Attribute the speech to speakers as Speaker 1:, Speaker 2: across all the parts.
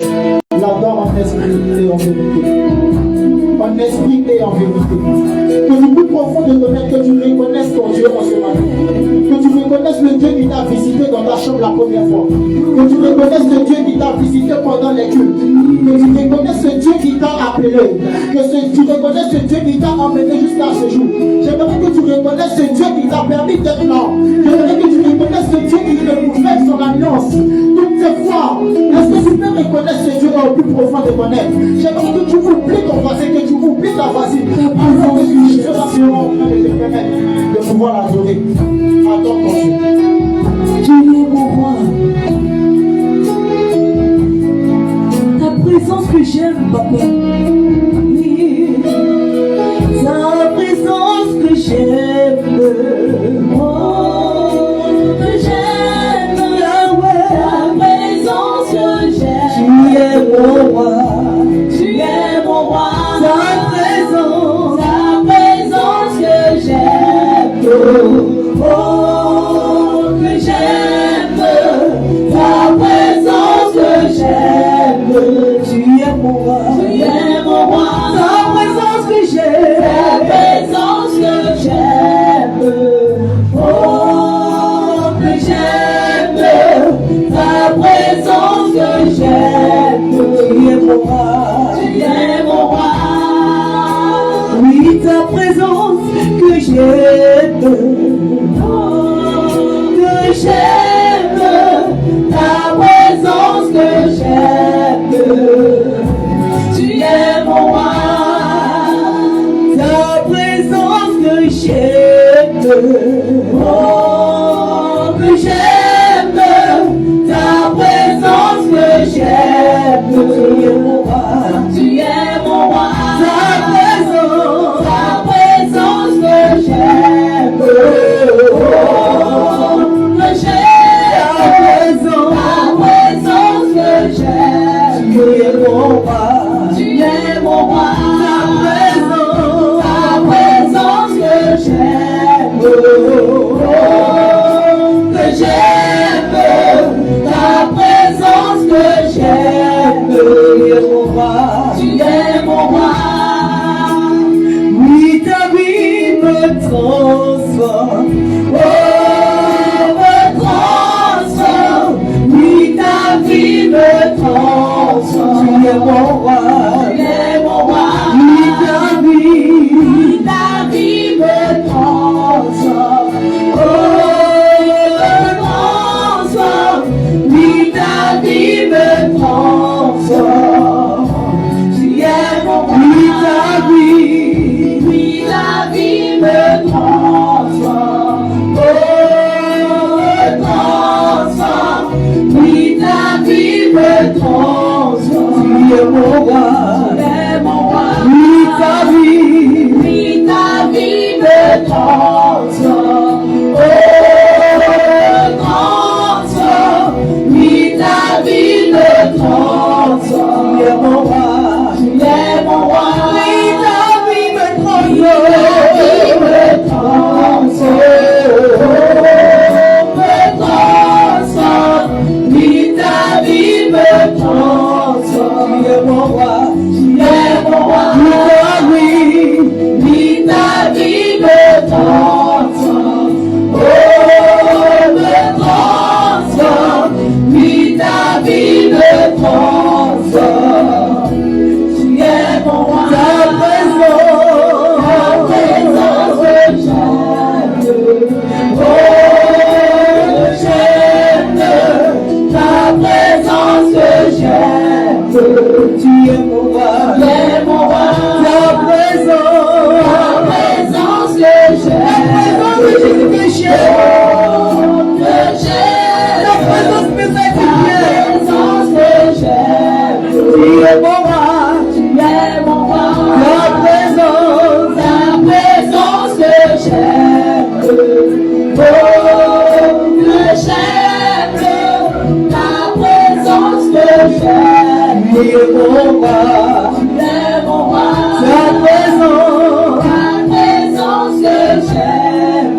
Speaker 1: L'adore en esprit et en vérité. En esprit et en vérité. Que du plus profond de ton être, que tu reconnaisses ton Dieu en ce matin. Que tu reconnaisses le Dieu qui t'a visité dans ta chambre la première fois. Que tu reconnaisses le Dieu qui t'a visité pendant les cultes. Que tu reconnaisses ce Dieu qui t'a appelé. Que tu reconnaisses ce Dieu qui t'a emmené jusqu'à ce jour. J'aimerais que tu reconnaisses ce Dieu qui t'a permis d'être là. J'aimerais que tu reconnaisses ce Dieu qui renouvelle son alliance. Toutes ces fois, est-ce que tu peux reconnaître ce Dieu au plus profond de ton être? J'aimerais que tu oublies ton passé, que tu oublies ta voisine. Avant que tu seras en train de te permettre de pouvoir l'adorer. Attends ton Dieu.
Speaker 2: Tu es mon roi. Ta présence que j'aime, papa. Ta présence que j'aime. Oh, que j'aime. Yahweh. Ta présence que j'aime. Tu es mon roi. Tu es mon roi. Ta présence que j'aime. Oh, que j'aime. Ta présence que j'aime. Tu es mon roi. Tu es mon roi. Ta présence que j'aime. Ta présence que j'aime. Oh, que j'aime. Ta présence que j'aime. Tu es mon roi. Tu es mon roi. Oui, ta présence que j'aime. Oh, que j'aime. Ta présence que j'aime. Tu es mon roi. Ta présence que j'aime. Oh, que j'aime. Ta présence que j'aime. Tu es mon roi. Tu es mon roi. Ta présence que j'aime. Oh, que j'aime. Ta présence que j'aime. Tu es mon roi. Tu es mon roi. Ta présence que j'aime. Oh, que j'aime. Ta présence que j'aime. Tu es mon roi. Tu es mon roi. Oui, ta vie me transforme. Oh, me transforme. Oui, ta vie me transforme. Tu es mon roi. Tu es mon roi. Oui, ta vie me transforme. Oh, me transforme. Oui, ta vie me transforme. Tu es mon roi. Oui, ta vie me transforme. Oh, me transforme. Oui, ta vie me transforme. Tu es mon roi. Tu es mon roi. Oui, ta vie me transforme. Oh, me transforme. Oui, ta vie me transforme. Tu es mon roi. Tu es mon roi. Oui, ta vie me transforme. Me transforme. Me transforme. Oui, ta vie me transforme. Tu es mon roi. Tu es mon roi. Oui, ta vie me transforme. Oh, me transforme. Oui, ta vie me transforme. Tu es mon roi. Ta présence que j'aime. Oh, j'aime. Ta présence que j'aime. Tu es mon roi. Tu es mon roi. Ta présence que j'aime. Que j'aime. Ta présence me fait du bien. Ta présence que j'aime. Tu es mon roi. Tu es mon roi. Ta présence que j'aime. Oh, que j'aime. Ta présence que j'aime. Tu es mon roi. Tu es mon roi. Ta présence que j'aime.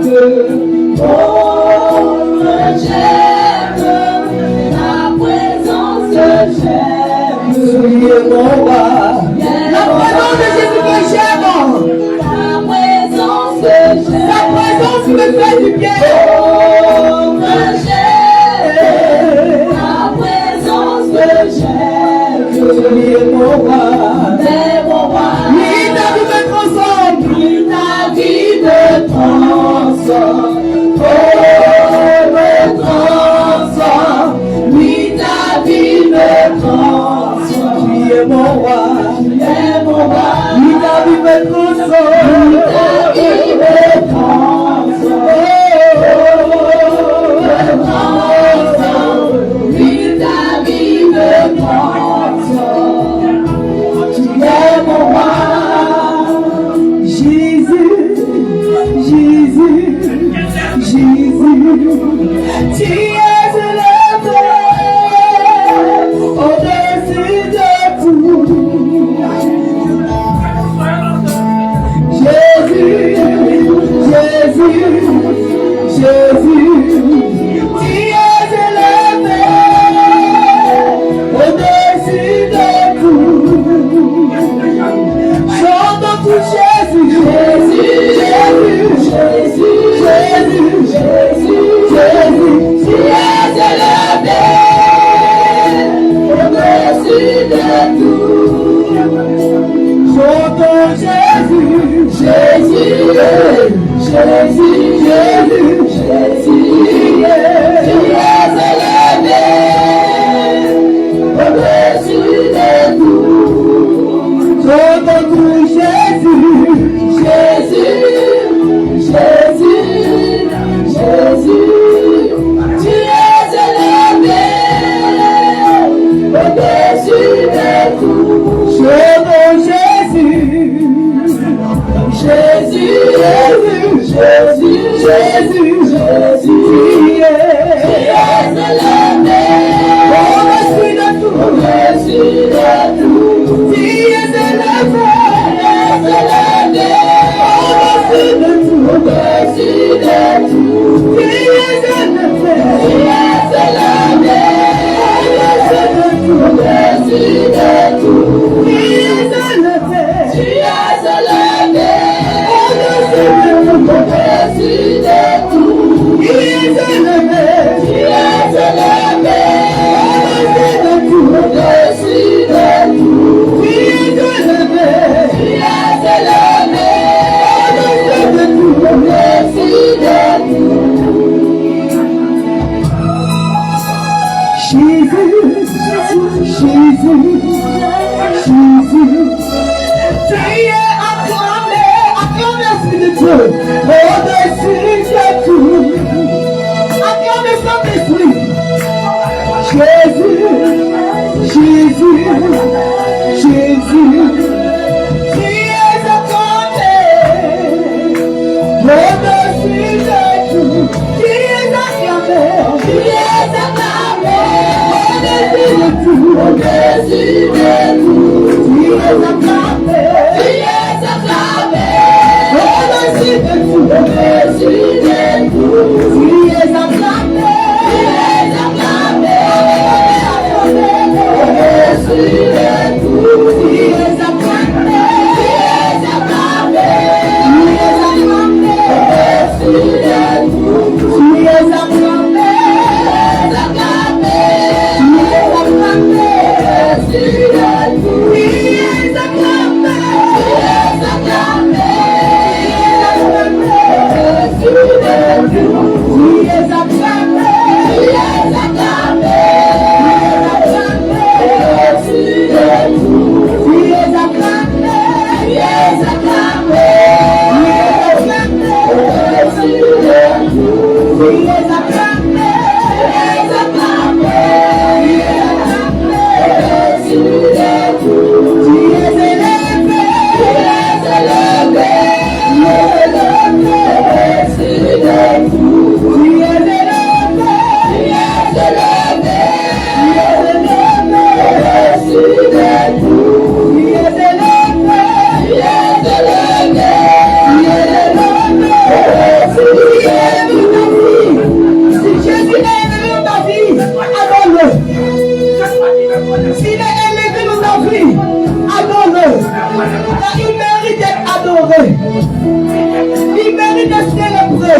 Speaker 2: Oh, que j'aime. Ta présence que j'aime. Tu es mon roi. La présence de Jésus que j'aime. La présence que j'aime. La présence me fait du bien. Oh, que j'aime. La présence que j'aime. Tu es mon roi. C'est mon roi. Oui, ta vie me transforme. Oui, ta vie me transforme. Oh, me transforme. Oui, ta vie me transforme. Tu es mon roi. Tu es mon roi. Oui, ta vie me transforme. Oui, ta vie me transforme. Oh, me transforme. Oui, ta vie me transforme. Tu es mon roi. Jésus, Jésus, Jésus, tu es élevé au-dessus de tout. Jésus, Jésus, Jésus, tu es élevé au-dessus de tout. Chantons pour Jésus, Jésus, Jésus, Jésus, Jésus, Jésus, tu es élevé au-dessus de tout. Chantons Jésus, Jésus, Jésus, Jésus, Jésus, tu es élevé au-dessus de tout. Chantons pour Jésus, Jésus, Jésus, Jésus, tu es élevé au-dessus de tout. Chantons Jésus, Jésus, Jésus, Jésus, Jésus, tu es élevé au-dessus de tout. Au-dessus de tout. Tu es élevé au-dessus de tout. Au-dessus de tout. Tu es élevé au-dessus de tout. Au-dessus de tout. Tu es élevé. Tu es élevé au-dessus de tout. Au-dessus de tout. Tu es élevé. Tu es élevé au-dessus de tout. Au-dessus de tout. Tu es élevé. Tu es élevé au-dessus de tout. Au-dessus de tout. Jésus, Jésus, Jésus, tu es acclamé, acclamé Esprit de Dieu, au-dessus de tout. Acclamé Saint-Esprit. Jésus, Jésus, Jésus, tu es acclamé, au-dessus de tout. Tu es acclamé, tu es acclamé, au-dessus de tout. Au-dessus de tout. Tu es acclamé, tu es acclamé, au-dessus de tout. Au-dessus de tout. Tu es acclamé, tu es acclamé, au-dessus de tout. Tu es acclamé, tu es acclamé, au-dessus de tout. Tu es acclamé, Car il mérite d'être adoré. Il mérite d'être célébré.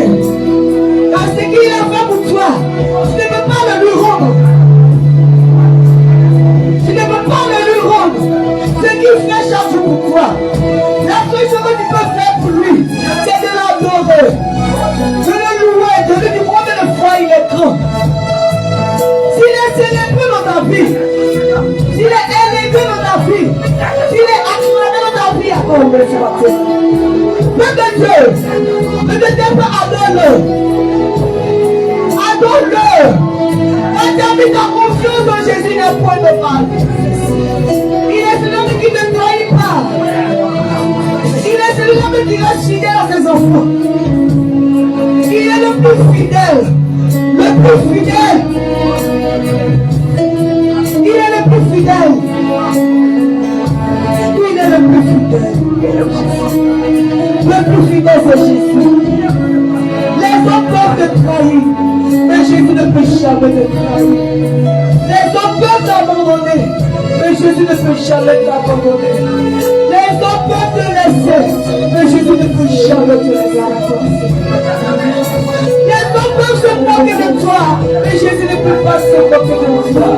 Speaker 2: Car ce qu'il a fait pour toi, tu ne peux pas le lui rendre. Tu ne peux pas le lui rendre. Ce qu'il fait chaque jour pour toi. La seule chose que tu peux faire pour lui, c'est de l'adorer. De le louer, de lui dire combien de fois il est grand. S'il est célébré dans ta vie, s'il est élevé dans ta vie, s'il est acclamé dans ta vie, Peuple de Dieu, ne te tais pas, adore-le. Adore-le. Quand tu as mis ta confiance en Jésus, il n'est point de mal. Il est celui qui ne te trahit pas. Il est celui qui reste fidèle à ses enfants. Il est le plus fidèle. Le plus fidèle. Il est le plus fidèle. Il est le plus fidèle. Le plus fidèle, c'est Jésus. Les hommes peuvent te trahir, mais Jésus ne peut jamais te trahir. Les hommes peuvent t'abandonner, mais Jésus ne peut jamais t'abandonner. Les hommes peuvent te laisser, mais Jésus ne peut jamais te laisser. Les hommes peuvent se moquer de toi, mais Jésus ne peut pas se moquer de toi.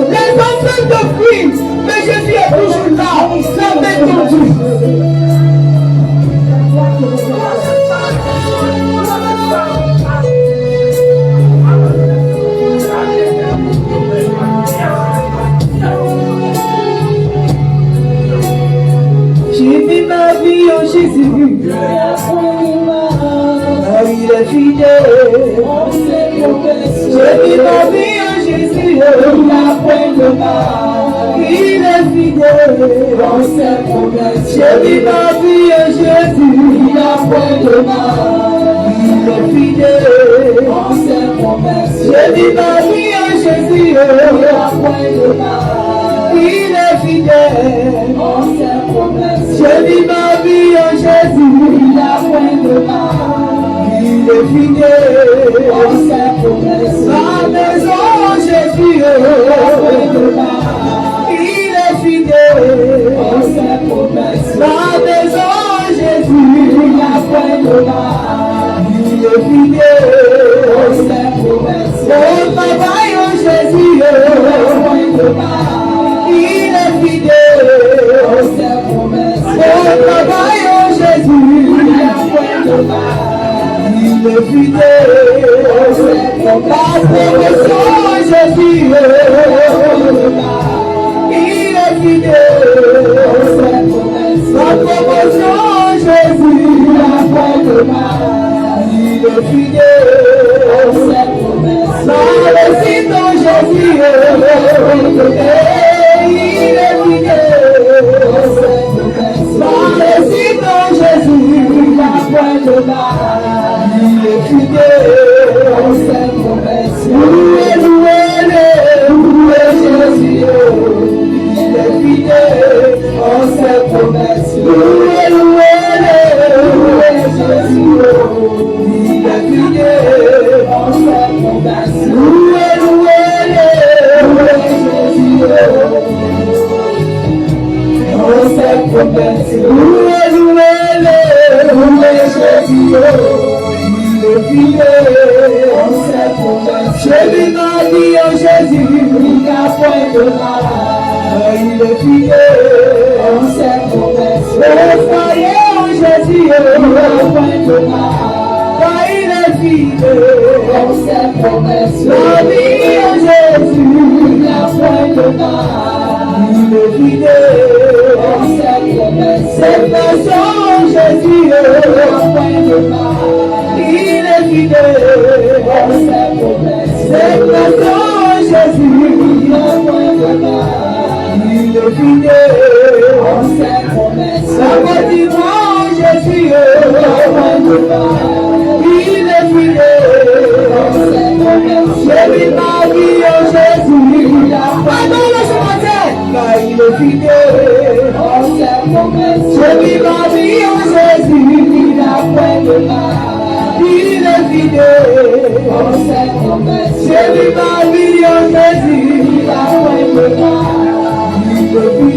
Speaker 2: Les hommes peuvent te fuir, mais Jésus est toujours là, la main tendue. J'ai mis ma vie en Jésus. Il est fidèle. J'ai mis ma vie en Jésus. Il a point de mal. Il est fidèle. J'ai mis ma vie en Jésus. Il a point de mal. Il est fidèle. J'ai mis ma vie en Jésus. Il a point de mal. Il est fidèle. J'ai mis ma vie en Jésus. Il a point de mal. Il est fidèle. Ma maison en Jésus. Il est fidèle. Ma maison en Jésus. Il a point de mal. Il est fidèle. Mon travail en Jésus. Il est fidèle. Mon travail en Jésus. Il est fidèle. La promotion en Jésus. Il est fidèle. La promotion en Jésus. Il est fidèle. La réussite en Jésus. Il est fidèle. La réussite en Jésus. Il est fidèle. Louez, louez-le, louez Jésus. Il est fidèle en ses promesses. Louez, louez-le, louez Jésus. Il est fidèle en ses promesses. Louez, louez-le, louez Jésus. En ses promesses. Louez, louez-le, louez Jésus. Il est fidèle en ses promesses. J'ai mis ma vie en Jésus, il n'a point de mal. Il est fidèle en ses promesses. Croyez en Jésus, il n'a point de mal. Car il est fidèle en ses promesses. La vie en Jésus, il n'a point de mal. Il est fidèle en ses promesses. Cette personne en Jésus, il n'a point de mal. Il est fidèle en ses promesses. C'est personne Jésus. Il est fidèle en ses promesses. La bâtiment Jésus. Il est fidèle en ses promesses. J'ai mis ma vie en Jésus. Pardon le matin. Car il est fidèle en ses promesses. J'ai mis ma vie en Jésus. Il n'a point de mal. Il est fidèle en ses promesses. J'ai mis ma vie en Jésus. Il a point de mal. Il David,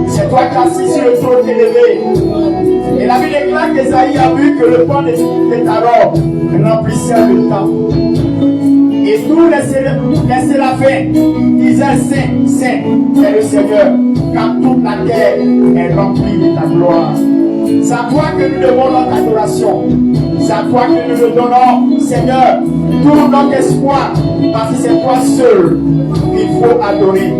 Speaker 1: C'est toi qui assis sur le trône élevé. Et la Bible déclare qu'Esaïe a vu que le pont de ta robe remplissait le temps. Et tous les séraphins disaient Saint, Saint est le Seigneur, quand toute la terre est remplie de ta gloire. C'est à toi que nous devons notre adoration. C'est à toi que nous le donnons, Seigneur, tout notre espoir, parce que c'est toi seul qu'il faut adorer.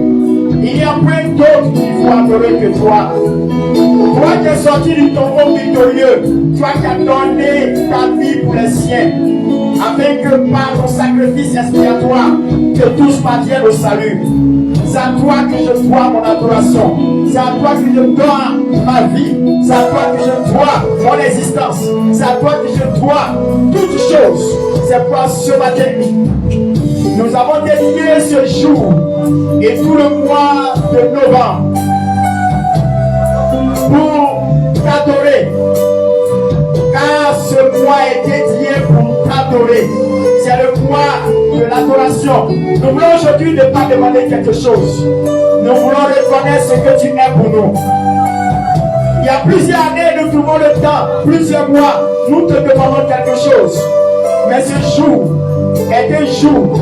Speaker 1: Il n'y a point d'autre qu'il faut adorer que toi. Toi qui es sorti du tombeau victorieux, toi qui as donné ta vie pour les siens, afin que par ton sacrifice expiatoire, que tous parviennent au salut. C'est à toi que je dois mon adoration. C'est à toi que je dois ma vie. C'est à toi que je dois mon existence. C'est à toi que je dois toutes choses. C'est pour ce matin. Nous avons dédié ce jour et tout le mois de novembre pour t'adorer. Car ce mois est dédié pour t'adorer. C'est le mois de l'adoration. Nous voulons aujourd'hui ne pas demander quelque chose. Nous voulons reconnaître ce que tu es pour nous. Il y a plusieurs années, nous trouvons le temps, plusieurs mois, nous te demandons quelque chose. Mais ce jour est un jour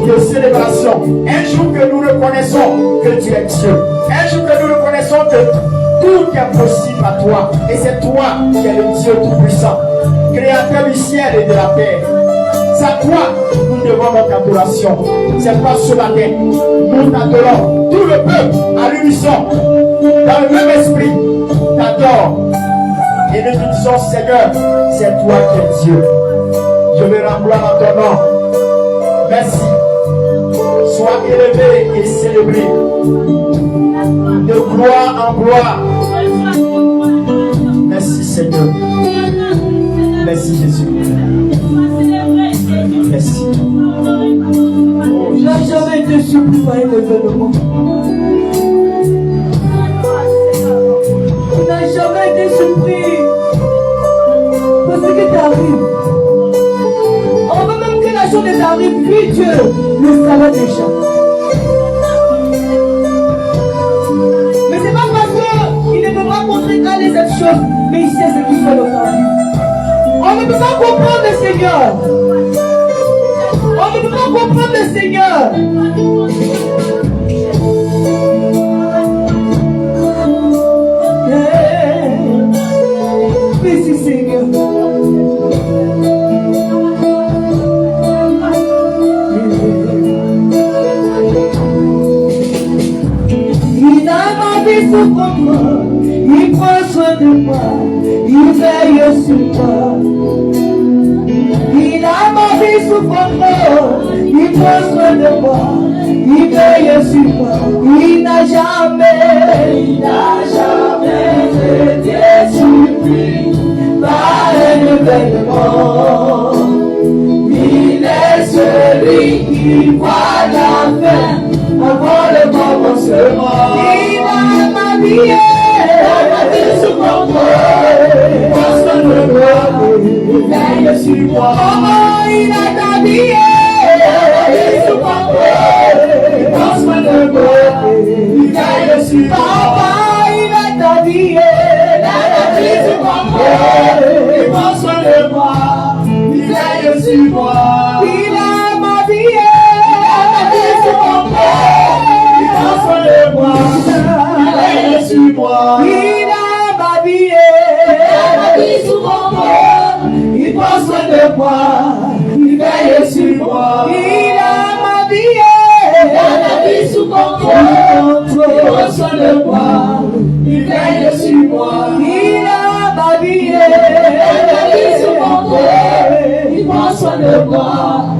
Speaker 1: de célébration. Un jour que nous reconnaissons que tu es Dieu. Un jour que nous reconnaissons que tout est possible à toi. Et c'est toi qui es le Dieu Tout-Puissant, Créateur du ciel et de la terre. C'est à toi que nous devons notre adoration. C'est toi ce matin. Nous t'adorons. Tout le peuple à l'unisson, dans le même esprit, t'adore. Et nous te disons, Seigneur, c'est toi qui es Dieu. Je vais rendre gloire à ton nom. Merci. Sois élevé et célébré. De gloire en gloire. Merci Seigneur. Merci Jésus.
Speaker 2: merci. Tu n'as jamais été surpris par un événement. Tu n'as jamais été surpris par ce qui t'arrive. Avant même que la chose ne t'arrive, puis Dieu le savait déjà. Mais c'est pas parce qu'il ne peut pas contrecarrer cette chose, mais il sait ce qu'il fait le temps. On ne peut pas comprendre le Seigneur. On ne peut pas comprendre le Seigneur. Merci Seigneur. Il a ma vie sous contrôle. Il prend soin de moi. Il veille sur moi. Il a ma vie sous contrôle. Il prend soin de moi. Il veille sur moi. Il n'a jamais été surpris par un événement. Il est celui qui voit la fin avant le commencement. Il a ma vie sous contrôle. Parce que le roi veille sur moi. Oh, il a ta vie sous contrôle. Parce que le roi veille sur moi. Papa, il a ta vie sous contrôle. Parce que le roi veille sur moi. Il a ma vie sous contrôle. Parce que le roi veille sur moi. Il a ma vie sous contrôle. Il prend soin de moi. Il veille sur moi. Il a ma vie sous contrôle. Il prend soin de moi. Il veille sur moi. Il a ma vie sous contrôle. Il prend soin de moi.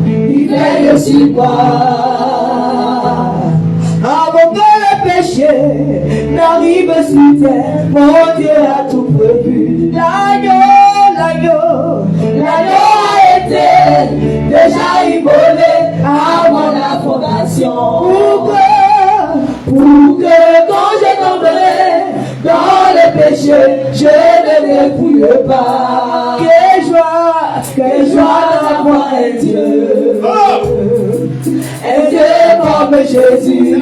Speaker 2: Il veille sur moi. Avant que le péché n'arrive sur terre, mon Dieu a tout prévu. L'agneau a été déjà immolé avant la fondation. Pour que quand je tomberai dans le péché, je ne dépouille pas. Que joie d'avoir un Dieu. Un Dieu comme Jésus,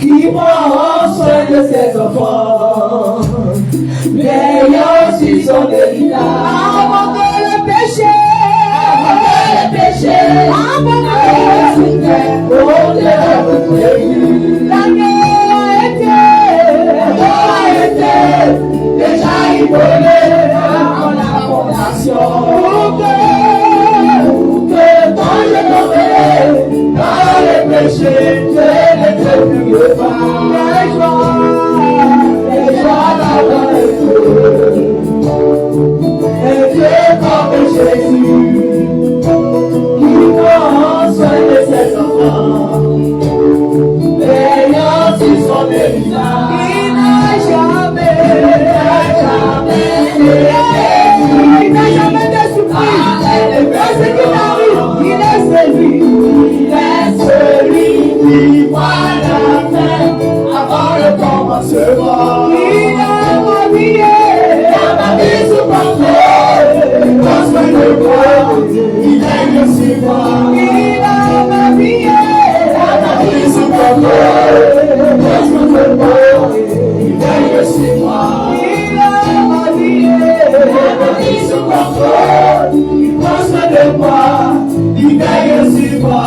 Speaker 2: qui prend soin de ses enfants, veillant sur son héritage. Avant que le péché, avant que le l'agneau a été déjà immolé avant la fondation. Pour que quand je tomberai dans le péché, je ne te prie pas. Les joies d'avoir un Dieu comme Jésus, qui prend soin de ses enfants, veillant sur son héritage. Il n'a jamais été surpris. Parce qu'il arrive, il est celui qui voit la fin avant le commencement. Il a ma vie sous contrôle. Parce que le roi, il veille sur moi. Il a ma vie sous contrôle. Parce que le roi, il veille sur moi. Il a ma vie sous contrôle. Parce que le roi, il veille sur moi.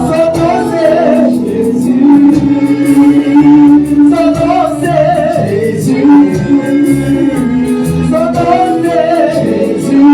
Speaker 2: Son nom c'est Jésus. Son nom c'est Jésus. Son nom c'est Jésus.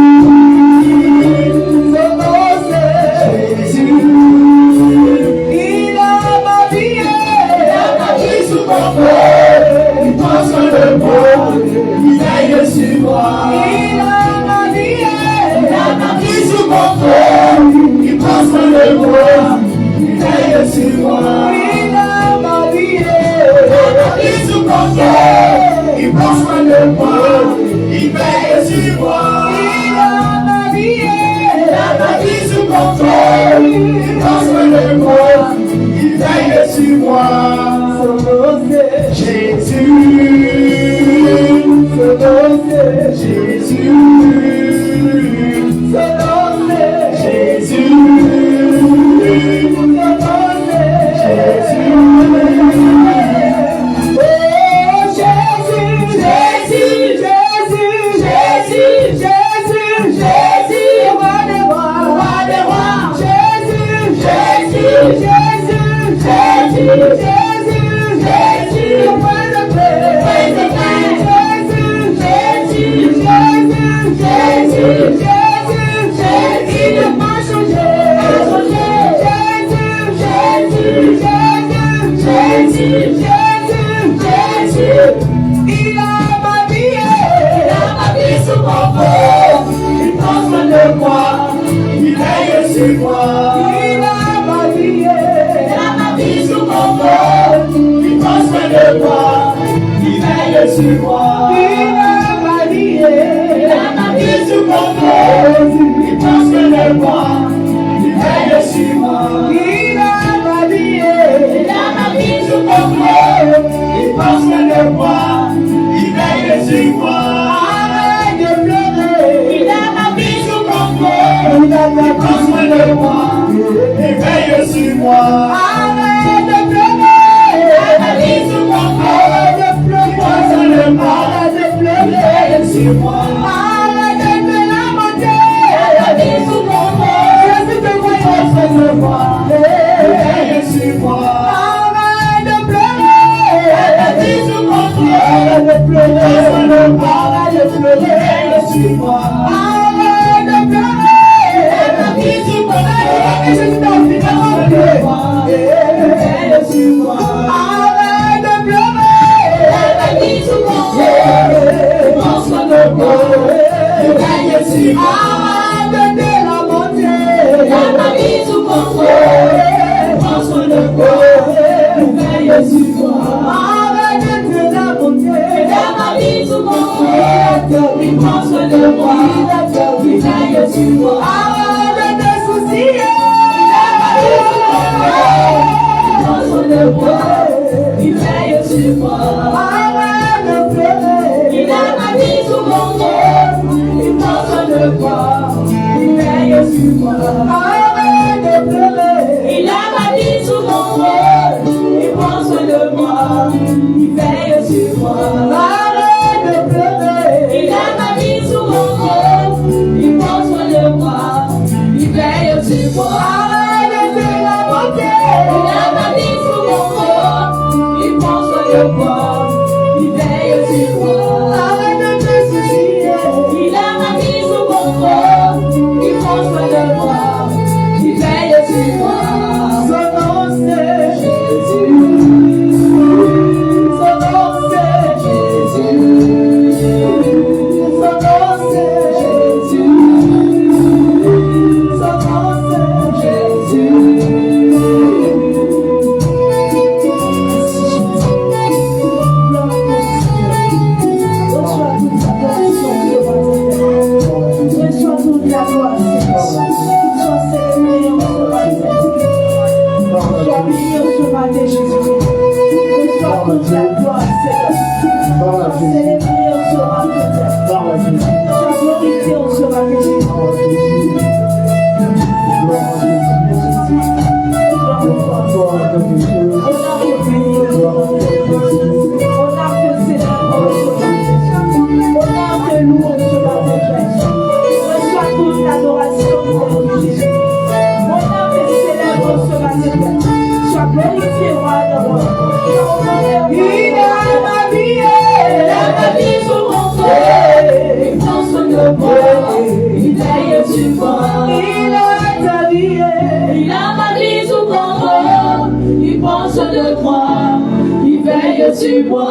Speaker 2: Tu vois,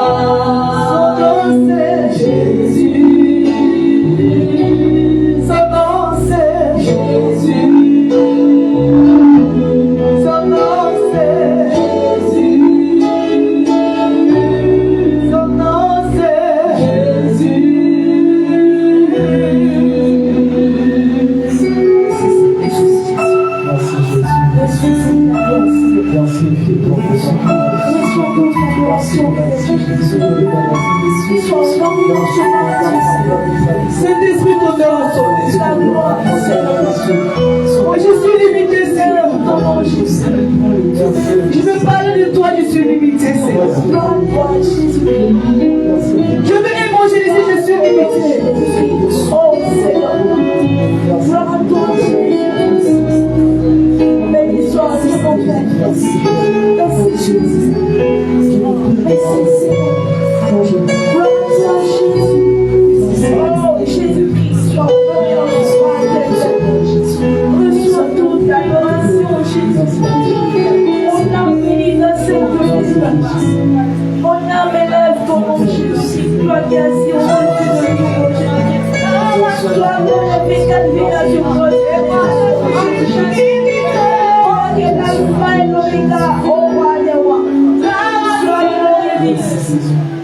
Speaker 2: son nom c'est Jésus, son nom c'est Jésus, son nom c'est Jésus, son nom c'est Jésus. Saint-Esprit, ton nom sonne, la gloire, moi je suis limité, Seigneur, ton nom Jésus. Je veux parler de toi, je suis limité, Seigneur. Je veux évangéliser, je suis limité. Oh Seigneur, gloire à toi, Jésus. Béni soit ton Père. Merci Jésus. qui est assis au-dessus de nous, mon Dieu. Sois glorifié, viens sur mon Dieu. Oh, qui est l'alpha et l'oméga, oh roi des rois.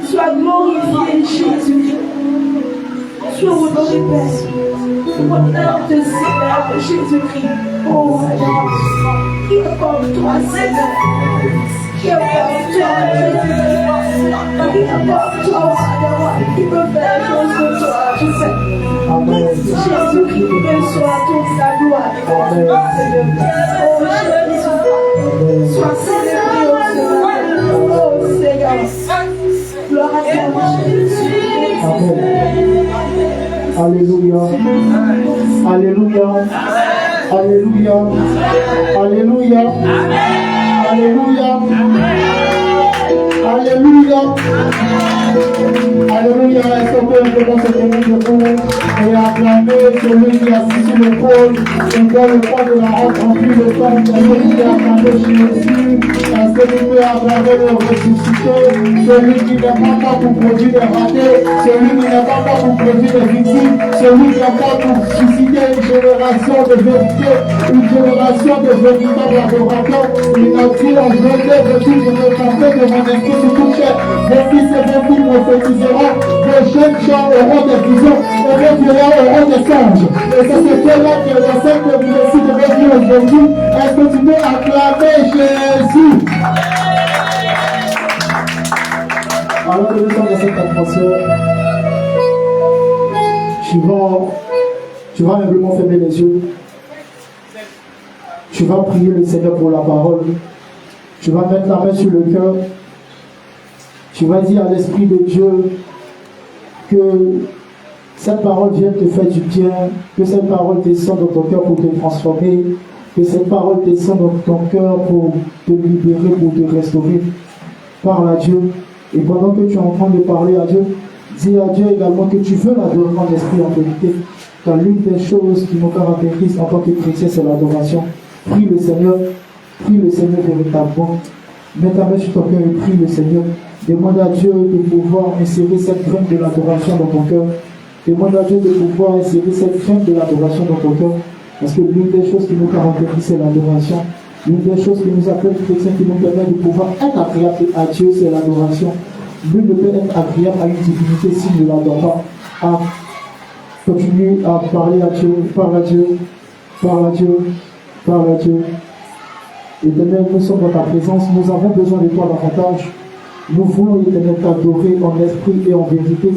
Speaker 2: Sois glorifié, Jésus. Sois honoré, Père. Au nom de Seigneur Jésus-Christ. Oh, Seigneur. Qui est comme toi, Seigneur? Qui est comme toi, Jésus-Christ? Qui est comme toi, Seigneur? Qui peut faire les choses que toi, tu fais? Jésus-Christ, quelle soit toute la gloire. Seigneur. Oh, Jésus. Sois célébré, oh Seigneur. Oh, Seigneur. Gloire à toi, Jésus.
Speaker 1: Alléluia. Alléluia. Alléluia. Alléluia. Alléluia. Alléluia. Alléluia. Est-ce qu'on peut vraiment se tenir debout et acclamer celui qui est assis sur le pôle et dans le poids de la honte remplit le temps, celui qui a acclamé Jésus? Est-ce que tu peux acclamer le ressuscité, celui qui n'est pas là pour produire des ratés, celui qui n'est pas là pour produire des victimes, celui qui est là pour susciter une génération de vérité, une génération de véritables adorateurs? Il a dit en Genèse, je me tenter de mon esprit sur toute chair. Vos fils et vos filles prophétiseront, vos jeunes gens auront des visions, et vos vieillards auront des songes. Et c'est ce là qui est le seul que vous décidez de dire aujourd'hui. Est-ce que tu peux acclamer Jésus? Alors que nous sommes dans cette atmosphère, tu vas humblement fermer les yeux. Tu vas prier le Seigneur pour la parole. Tu vas mettre la main sur le cœur. Tu vas dire à l'Esprit de Dieu que cette parole vienne te faire du bien, que cette parole descende dans ton cœur pour te transformer, que cette parole descende dans ton cœur pour te libérer, pour te restaurer. Parle à Dieu. Et pendant que tu es en train de parler à Dieu, dis à Dieu également que tu veux l'adorer en esprit en vérité. Car l'une des choses qui nous caractérise en tant que chrétien, c'est l'adoration. Prie le Seigneur véritablement. Mets ta main sur ton cœur et prie le Seigneur. Demande à Dieu de pouvoir insérer cette graine de l'adoration dans ton cœur. Demande à Dieu de pouvoir insérer cette graine de l'adoration dans ton cœur. Parce que l'une des choses qui nous caractérise, c'est l'adoration. L'une des choses qui nous appelle chrétiens, qui nous permet de pouvoir être agréable à Dieu, c'est l'adoration. Lui ne peut être agréable à une divinité s'il ne l'adore pas. Continue à parler à Dieu, parle à Dieu, parle à Dieu, parle à Dieu. Éternel, nous sommes dans ta présence, nous avons besoin de toi davantage. Nous voulons, Éternel, t'adorer en esprit et en vérité.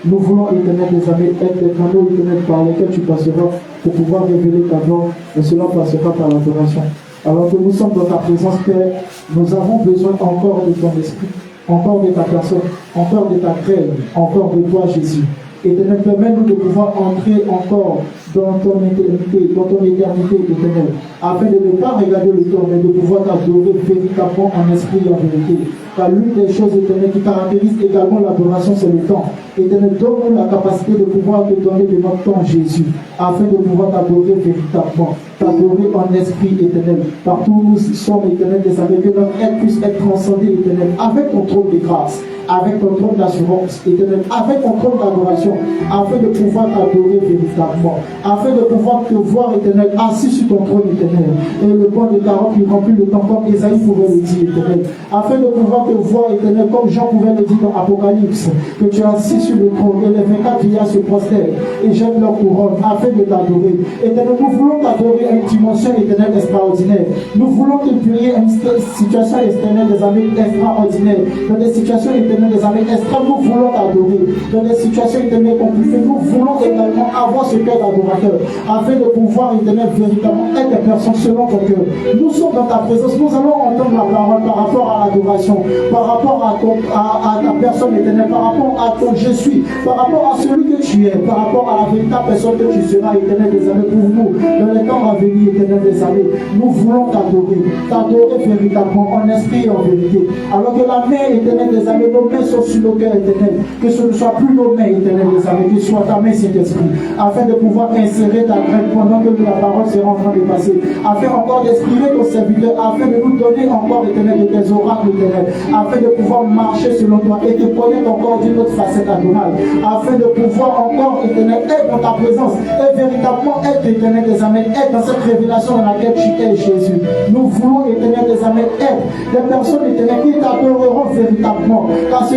Speaker 1: Nous voulons, Éternel, des amis, être des canaux, Éternel, par lesquels tu passeras pour pouvoir révéler ta gloire, et cela passera par l'adoration. Alors que nous sommes dans ta présence, Père, nous avons besoin encore de ton esprit, encore de ta personne, encore de ta graine, encore de toi, Jésus. Éternel, permets-nous de pouvoir entrer encore dans ton éternité, Éternel, afin de ne pas regarder le temps, mais de pouvoir t'adorer véritablement en esprit et en vérité. Car l'une des choses, Éternel, qui caractérise également l'adoration, c'est le temps. Éternel, donne-nous la capacité de pouvoir te donner de notre temps, Jésus, afin de pouvoir t'adorer véritablement, t'adorer en esprit, Éternel. Partout où nous sommes, Éternel, des amis, que notre être puisse être transcendé, Éternel, avec ton trône de grâce, avec ton trône d'assurance, Éternel, avec ton trône d'adoration, afin de pouvoir t'adorer véritablement, afin de pouvoir te voir, Éternel, assis sur ton trône, Éternel, et le bon de ta robe qui remplit le temps, comme Isaïe pouvait le dire, Éternel, afin de pouvoir te voir, Éternel, comme Jean pouvait le dire dans Apocalypse, que tu es assis sur le trône, et les 24 vieillards se prosternent et jettent leur couronne, afin de t'adorer. Éternel, nous voulons t'adorer à une dimension, Éternel, extraordinaire. Nous voulons te prier à une situation extérieure des amis extraordinaires, dans des situations éternelles des amis extrêmes, nous voulons t'adorer. Dans des situations éternelles compliquées, nous voulons également avoir ce cœur d'adorateur, afin de pouvoir, Éternel, véritablement être des personnes selon ton cœur. Nous sommes dans ta présence, nous allons entendre la parole par rapport à l'adoration, par rapport à ta personne, Éternel, par rapport à ton je suis, par rapport à celui que tu es, par rapport à la véritable personne que tu seras, Éternel des amis, pour nous, dans les temps à venir, Éternel des amis. Nous voulons t'adorer véritablement en esprit et en vérité. Alors que la main, Éternel des amis, nos nos mains soient sur nos cœurs éternels, que ce ne soit plus nos mains éternelles, des amis, que ce soit ta main, Saint-Esprit, afin de pouvoir insérer ta graine pendant que la parole sera en train de passer, afin encore d'exprimer nos serviteurs, afin de nous donner encore éternel de tes oracles éternels, afin de pouvoir marcher selon toi et te connaître encore d'une autre facette Adonai, afin de pouvoir encore éternel être dans ta présence et véritablement être éternel des amis, être dans cette révélation dans laquelle tu es Jésus. Nous voulons éternel des amis être des personnes éternelles qui t'adoreront véritablement, car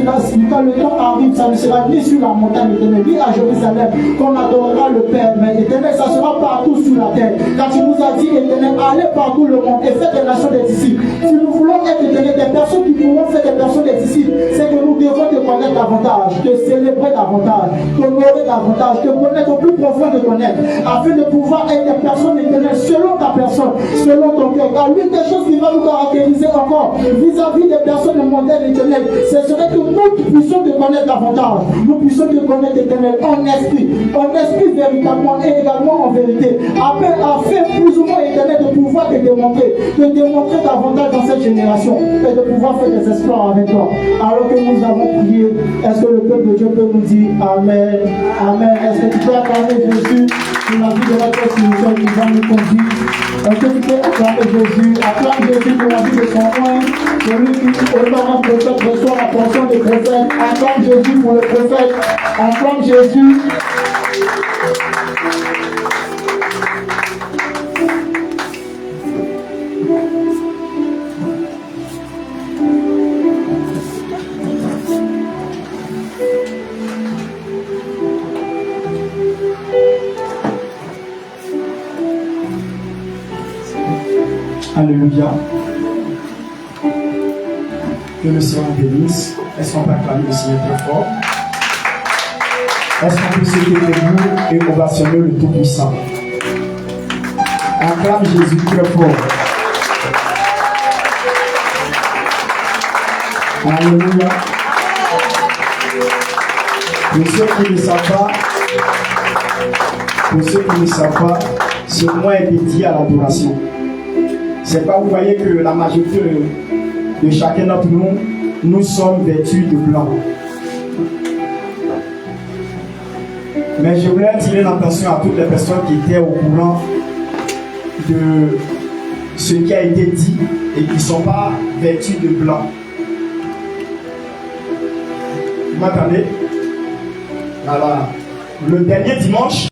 Speaker 1: quand le temps arrive, ça ne sera ni sur la montagne éternelle, ni à Jérusalem qu'on adorera le Père, mais éternel, ça sera partout sur la terre, car tu nous as dit éternel, allez partout le monde et faites des nations des disciples. Si nous voulons être éternel, des personnes qui pourront faire des personnes des disciples, c'est que nous devons te connaître davantage, te célébrer davantage, t'honorer davantage, te connaître au plus profond de connaître, afin de pouvoir être des personnes éternelles selon ta personne, selon ton cœur. Car l'une des choses qui va nous caractériser encore vis-à-vis des personnes mondaines éternelles, ce serait que nous puissions te connaître davantage, nous puissions te connaître éternel en esprit véritablement et également en vérité, afin plus ou moins éternel de pouvoir te démontrer davantage dans cette génération et de pouvoir faire des exploits avec toi. Alors que nous avons prié, est-ce que le peuple de Dieu peut nous dire Amen, Amen? Est-ce que tu peux acclamer Jésus pour la vie de notre spirituel qui va nous conduire? Est-ce que tu peux acclamer Jésus? Acclame Jésus pour la vie de son roi, celui qui honore un prophète reçoit la portion des prophètes. Acclame Jésus pour le prophète, acclame Jésus.
Speaker 3: Alléluia. Que le Seigneur bénisse. Est-ce qu'on peut acclamer le Seigneur très fort? Est-ce qu'on peut se tenir debout et ovationner le Tout-Puissant? Acclame Jésus très fort. Alléluia. Pour ceux qui ne savent pas, ce mois est dédié à l'adoration. C'est pas, vous voyez que la majorité de chacun d'entre nous sommes vêtus de blanc. Mais je voulais attirer l'attention à toutes les personnes qui étaient au courant de ce qui a été dit et qui ne sont pas vêtus de blanc. Vous m'entendez? Alors, le dernier dimanche,